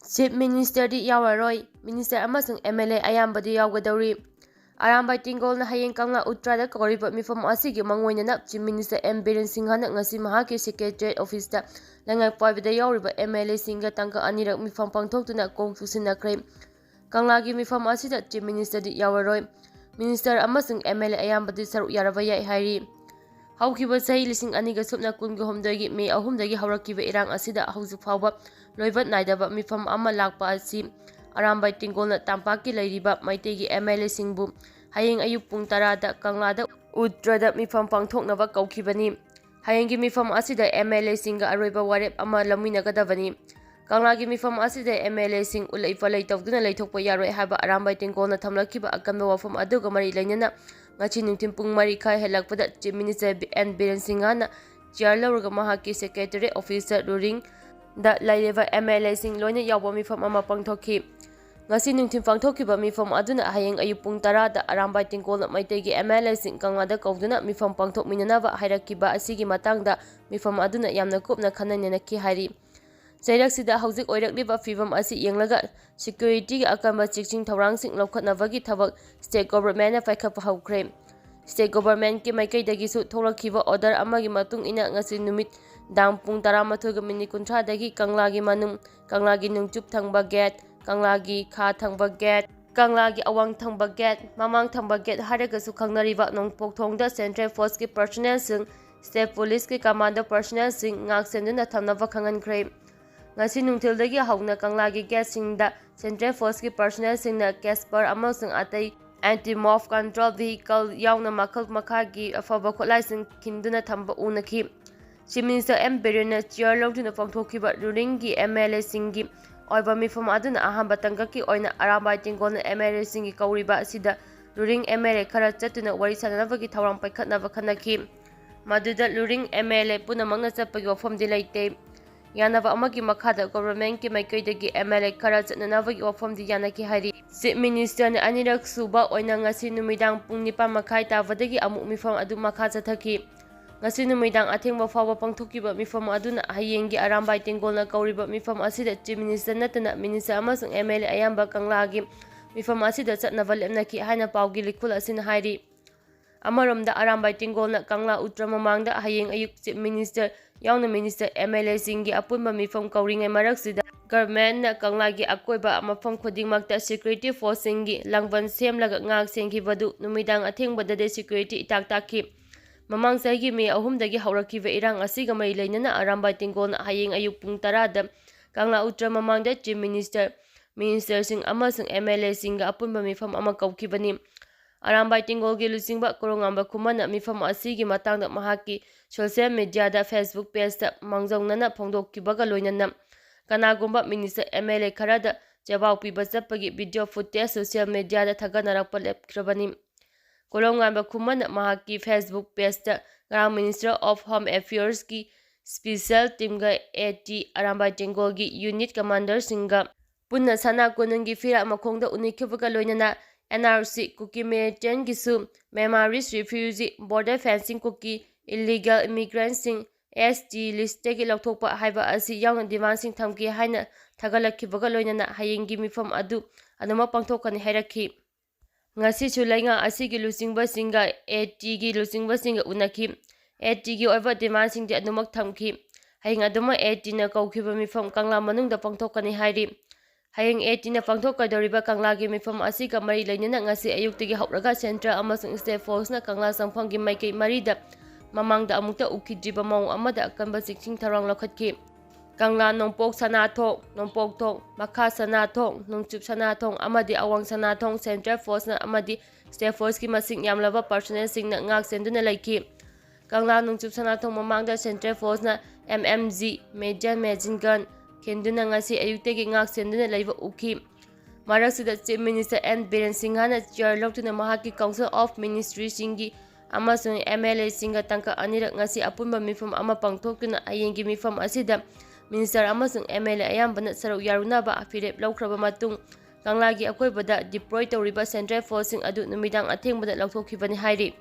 Chief Minister Yaoraroi, Minister amasung MLA ayambadi Yaogaduri. Arambai Tenggolna hayeng kangla utrada koriba Mipham asigi mangoinana Chief Minister MLA singhana ngasi mahaki Secretariat Office da langai paibida yauriba MLA singa tangka anirak Mipham pangthoktuna kongfusinakre. Kanglagi Mipham asida Chief Minister Yaoraroi, Minister amasung MLA ayambadi saruk yaraba yai hairi. Haukiba sahi lising aniga supna kunga homdagi May 3 haurakkiba irang asida hauzik fauba loibat naidaba Mipham ama lakpa asi Arambai Tenggolna tampaki lairiba maitegi MLA singbu hayeng ayuk pung 10 da kanglada utrada Mipham pangthoknaba kaukibani. Hayenggi Mipham asida MLA singa aroiba warep ama laminagadabani. Kanglagi Mipham asida MLA sing ulaifa leitawduna leithokpa yaroi haba Arambai Tenggolna thamlakiba akanba wafam aduga mari lainana ngachi nungtin pung 3 khai helakpada Chief Minister MLA singhana chair lauraga mahaki Secretary Officer Ruring da laireva MLA sing loina yawba Mipham ama pangthokhi. Ngasi nungtin pangthokhiba Mipham aduna hayeng ayuk pung 10 da Arambai Tenggolna maitegi MLA sing kanglada kauduna Mipham pangthokminanaba hairakkiba asigi matangda Mipham aduna yamna kupna khananenaki hairi. Saidaksida hauzik oirakliba fibam asi yenglaga security gi akanba chikching thawrangsing lokhatnabagi thabak state government na paikhapa haukre. State government ki maikaidagi su tholakiba order amagi matung ina ngasi numit dang pung 12:30 dagi kanglagi manung kanglagi nungchup thangba gate kanglagi kha thangba gate kanglagi awang thangba gate mamang thangba gate haragasu khangnariba nongpokthongda Central Force ki personnel sing state police ki commander personnel sing ngak senduna thamnaba khangankhre. Ngasi nungthildagi hauna kanglagi gate singda Central Force ki personnel singna Casper amasung atai anti-mob control vehicle yauna makhal makhagi afaba kholaising khinduna thamba unakhi. Chief Minister MLA chair longtuna pangthokhiba ruringi MLA singi oiba Mipham aduna ahamba tangaki oina Arambai Tenggolna MLA singi kauriba asida ruring MLA khara chatuna wari sananabagi thawrang paikhatnaba khanaki. Maduda ruring MLA punamangna chapagi wafamdi leite. Yanaba amagi makhada government ki maikaidagi MLA khara chatnanabagi wafamdi yanaki hairi. Chief Minister na anirak suba oina ngasi numidang pung 9 tabadagi amuk Mipham adu makha chathaki. Ngasi numidang athengba fawba pangthokiba Mipham aduna hayenggi Arambai Tenggolna kauriba Mipham asida Chief Minister natana Minister amasung MLA ayamba kanglagi Mipham asida chatnaba lepnaki haina pawgi likhul asina hairi. Amaromda Arambai Tenggolna kangla utra mamangda hayeng ayuk Chief Minister yauna Minister MLA singi apunba Mipham kauringai maraksida government na kanglagi akoiba mafam khudingmakta security force singi langban semlaga ngak senghibadu numidang athengbada de security itaktakhi. Mamang saigi May 3 dagi haurakkiba irang asiga mai lainana Arambai Tenggolna hayeng ayuk pung 10 da kangla utra mamangda Chief Minister sing amasung MLA singa apunba Mipham ama kaukibani. Arambai Tenggolgi lusingba korongamba kumana Mipham asigi matangda mahaki social media da Facebook page da mangjongnana phongdokkibaga loinana kanagumba Minister MLA kharada jawab piba chapagi video footage social media da thaganarakpa lepkrabani. Kolongamba kumana mahaki Facebook page da Grand Minister of Home Affairs ki special team ga AT Arambai Tenggolgi unit commander singa punna sana konungi fira makhongda unikhibaga loinana NRC Cookie Militant gisu Myanmarese refugee border fencing cookie illegal immigrants sing ST list tagi laukthokpa haiba asi yauna demand sing thamki haina thagalakkibaga loinana hayenggi Mipham adu anuma pangthokani hairakhi. Ngasi chulainga asigi lusingba singa AT gi lusingba singa unakhi. AT gi oiba demand sing di anumak thamki. Hayeng aduma AT na kaukhiba Mipham kangla manungda pangthokani hairi. Hayeng 18 na pangthokadoriba kanglagi Mipham asiga mari lainana ngasi ayuktagi hauraga Central amasung State Force na kangla sangphanggi maikei marida mamangda amukta ukhidriba maung amada akanba chikching tharang lokhatkhi. Kangla nongpok sanathong nongpok thong makha sanathong nongchup sanathong amadi awang sanathong Central Force na amadi State Force ki masing yamlaba personnel singna ngak senduna laikhi. Kangla nongchup sanathong mamangda Central Force na MMG machine gun kenduna ngasi ayuktagi ngak senduna laiba ukhi. Maraksida Chief Minister MLA singhana chair loktuna mahaki Council of Ministry singi amasung MLA singa tangka anirak ngasi apunba Mipham ama pangthoktuna ayenggi Mipham asida Minister amasung MLA ayambana saruk yarunaba afirep laukraba matung kanglagi akoibada deploy tawriba Central Force sing adu numidang athengbada laukthokibani hairi.